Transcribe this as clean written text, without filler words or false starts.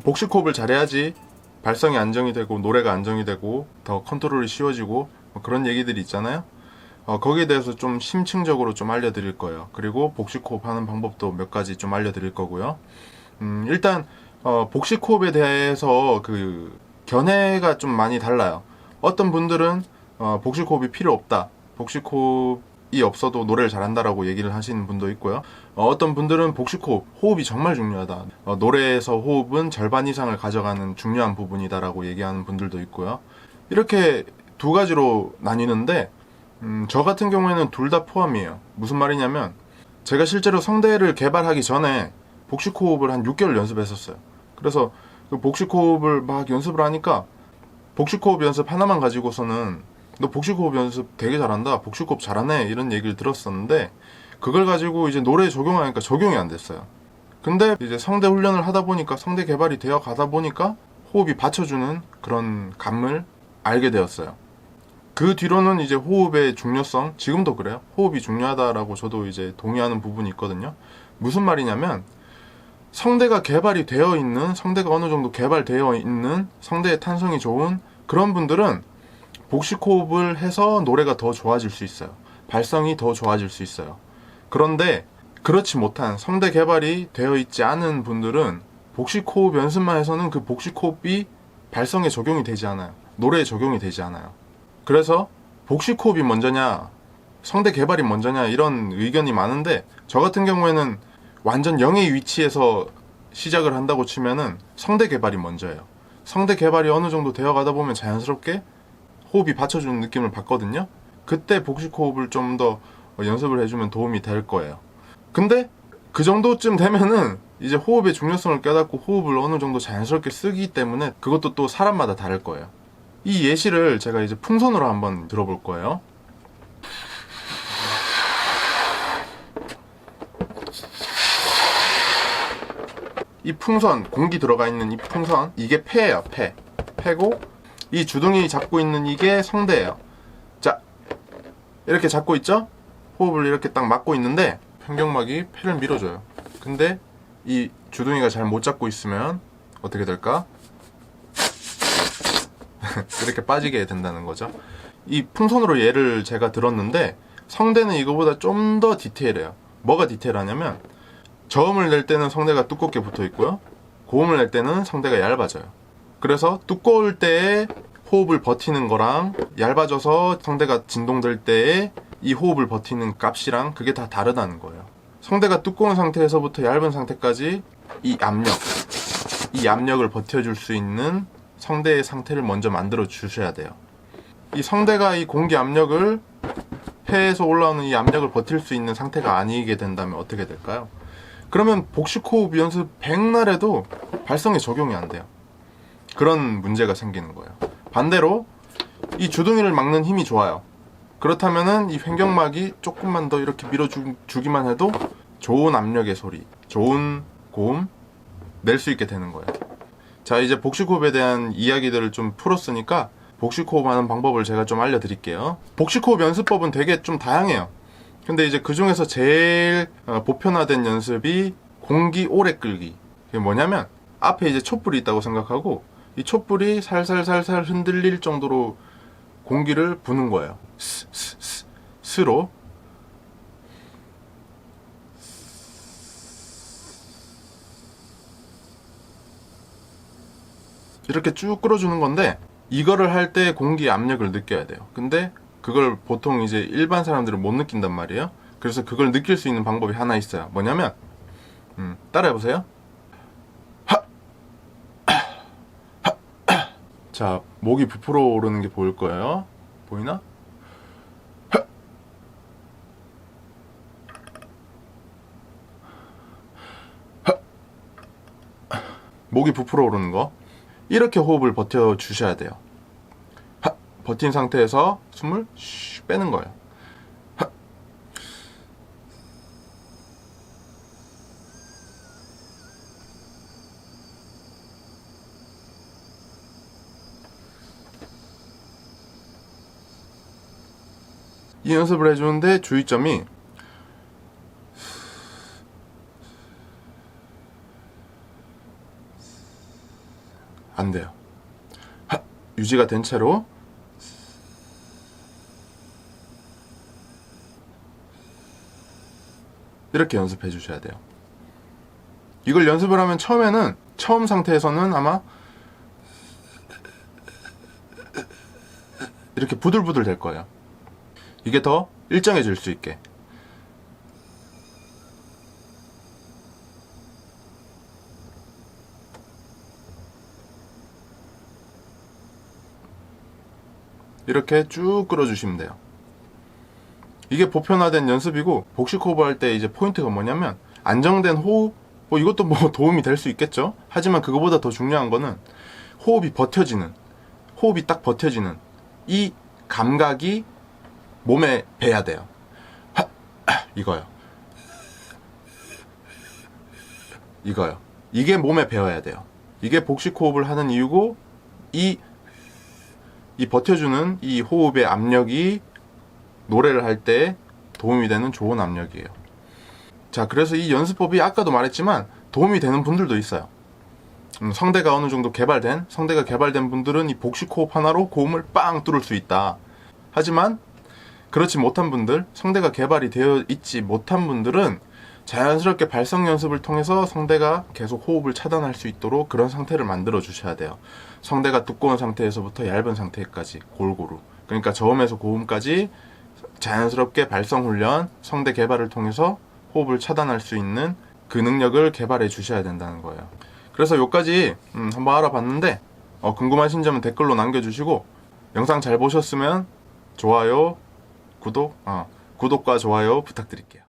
복식호흡을 잘해야지 발성이 안정이 되고 노래가 안정이 되고 더 컨트롤이 쉬워지고 뭐 그런 얘기들이 있잖아요. 거기에 대해서 좀 심층적으로 좀 알려드릴 거예요. 그리고 복식호흡 하는 방법도 몇 가지 좀 알려드릴 거고요. 일단 복식호흡에 대해서 그 견해가 좀 많이 달라요. 어떤 분들은 복식호흡이 필요 없다. 복식호흡이 없어도 노래를 잘한다라고 얘기를 하시는 분도 있고요. 어떤 분들은 복식호흡, 호흡이 정말 중요하다. 노래에서 호흡은 절반 이상을 가져가는 중요한 부분이다라고 얘기하는 분들도 있고요. 이렇게 두 가지로 나뉘는데 저 같은 경우에는 둘 다 포함이에요. 무슨 말이냐면 제가 실제로 성대를 개발하기 전에 복식호흡을 한 6개월 연습했었어요. 그래서 그 복식호흡을 막 연습을 하니까 복식호흡 연습 하나만 가지고서는 너 복식호흡 연습 되게 잘한다, 복식호흡 잘하네 이런 얘기를 들었었는데 그걸 가지고 이제 노래에 적용하니까 적용이 안 됐어요. 근데 이제 성대 훈련을 하다 보니까 성대 개발이 되어 가다 보니까 호흡이 받쳐주는 그런 감을 알게 되었어요. 그 뒤로는 이제 호흡의 중요성, 지금도 그래요. 호흡이 중요하다라고 저도 이제 동의하는 부분이 있거든요. 무슨 말이냐면 성대가 개발이 되어 있는, 성대가 어느 정도 개발되어 있는, 성대의 탄성이 좋은 그런 분들은 복식호흡을 해서 노래가 더 좋아질 수 있어요. 발성이 더 좋아질 수 있어요. 그런데 그렇지 못한, 성대 개발이 되어 있지 않은 분들은 복식호흡 연습만 해서는 그 복식호흡이 발성에 적용이 되지 않아요. 노래에 적용이 되지 않아요. 그래서 복식호흡이 먼저냐 성대 개발이 먼저냐 이런 의견이 많은데 저 같은 경우에는 완전 0의 위치에서 시작을 한다고 치면은 성대 개발이 먼저예요. 성대 개발이 어느 정도 되어 가다 보면 자연스럽게 호흡이 받쳐주는 느낌을 받거든요. 그때 복식호흡을 좀 더 연습을 해주면 도움이 될 거예요. 근데 그 정도쯤 되면은 이제 호흡의 중요성을 깨닫고 호흡을 어느 정도 자연스럽게 쓰기 때문에 그것도 또 사람마다 다를 거예요. 이 예시를 제가 이제 풍선으로 한번 들어볼 거예요. 이 풍선, 공기 들어가 있는 이 풍선, 이게 폐예요. 폐고 이 주둥이 잡고 있는 이게 성대예요. 자, 이렇게 잡고 있죠? 호흡을 이렇게 딱 막고 있는데 편경막이 폐를 밀어줘요. 근데 이 주둥이가 잘 못 잡고 있으면 어떻게 될까? 이렇게 빠지게 된다는 거죠. 이 풍선으로 예를 제가 들었는데 성대는 이거보다 좀 더 디테일해요. 뭐가 디테일하냐면 저음을 낼 때는 성대가 두껍게 붙어 있고요. 고음을 낼 때는 성대가 얇아져요. 그래서 두꺼울 때에 호흡을 버티는 거랑 얇아져서 성대가 진동될 때에 이 호흡을 버티는 값이랑 그게 다 다르다는 거예요. 성대가 두꺼운 상태에서부터 얇은 상태까지 이 압력을 버텨줄 수 있는 성대의 상태를 먼저 만들어 주셔야 돼요. 이 성대가 이 공기 압력을, 폐에서 올라오는 이 압력을 버틸 수 있는 상태가 아니게 된다면 어떻게 될까요? 그러면 복식호흡 연습 백날 해도 발성에 적용이 안 돼요. 그런 문제가 생기는 거예요. 반대로 이 주둥이를 막는 힘이 좋아요. 그렇다면은 이 횡격막이 조금만 더 이렇게 밀어주기만 해도 좋은 압력의 소리, 좋은 고음 낼 수 있게 되는 거예요. 자, 이제 복식호흡에 대한 이야기들을 좀 풀었으니까 복식호흡 하는 방법을 제가 좀 알려드릴게요. 복식호흡 연습법은 되게 좀 다양해요. 근데 이제 그 중에서 제일 보편화된 연습이 공기 오래 끌기. 이게 뭐냐면 앞에 이제 촛불이 있다고 생각하고 이 촛불이 살살살살 흔들릴 정도로 공기를 부는 거예요. 스로. 이렇게 쭉 끌어주는 건데 이거를 할 때 공기 압력을 느껴야 돼요. 근데 그걸 보통 이제 일반 사람들은 못 느낀단 말이에요. 그래서 그걸 느낄 수 있는 방법이 하나 있어요. 뭐냐면 따라해보세요. 자, 목이 부풀어 오르는 게 보일 거예요. 보이나? 목이 부풀어 오르는 거. 이렇게 호흡을 버텨 주셔야 돼요. 버틴 상태에서 숨을 빼는 거예요. 이 연습을 해주는데 주의점이 안 돼요. 유지가 된 채로 이렇게 연습해 주셔야 돼요. 이걸 연습을 하면 처음 상태에서는 아마 이렇게 부들부들 될 거예요. 이게 더 일정해질 수 있게. 이렇게 쭉 끌어주시면 돼요. 이게 보편화된 연습이고, 복식 호흡 할 때 이제 포인트가 뭐냐면 안정된 호흡, 이것도 뭐 도움이 될 수 있겠죠. 하지만 그거보다 더 중요한 거는 호흡이 딱 버텨지는 이 감각이 몸에 배야 돼요. 이거요. 이게 몸에 배어야 돼요. 이게 복식 호흡을 하는 이유고, 이 버텨주는 이 호흡의 압력이 노래를 할 때 도움이 되는 좋은 압력이에요. 자, 그래서 이 연습법이 아까도 말했지만 도움이 되는 분들도 있어요. 성대가 어느 정도 성대가 개발된 분들은 이 복식 호흡 하나로 고음을 빵 뚫을 수 있다. 하지만 그렇지 못한 분들, 성대가 개발이 되어 있지 못한 분들은 자연스럽게 발성 연습을 통해서 성대가 계속 호흡을 차단할 수 있도록 그런 상태를 만들어 주셔야 돼요. 성대가 두꺼운 상태에서부터 얇은 상태까지 골고루. 그러니까 저음에서 고음까지 자연스럽게 발성 훈련, 성대 개발을 통해서 호흡을 차단할 수 있는 그 능력을 개발해 주셔야 된다는 거예요. 그래서 여기까지 한번 알아봤는데, 궁금하신 점은 댓글로 남겨주시고, 영상 잘 보셨으면 좋아요, 구독과 좋아요 부탁드릴게요.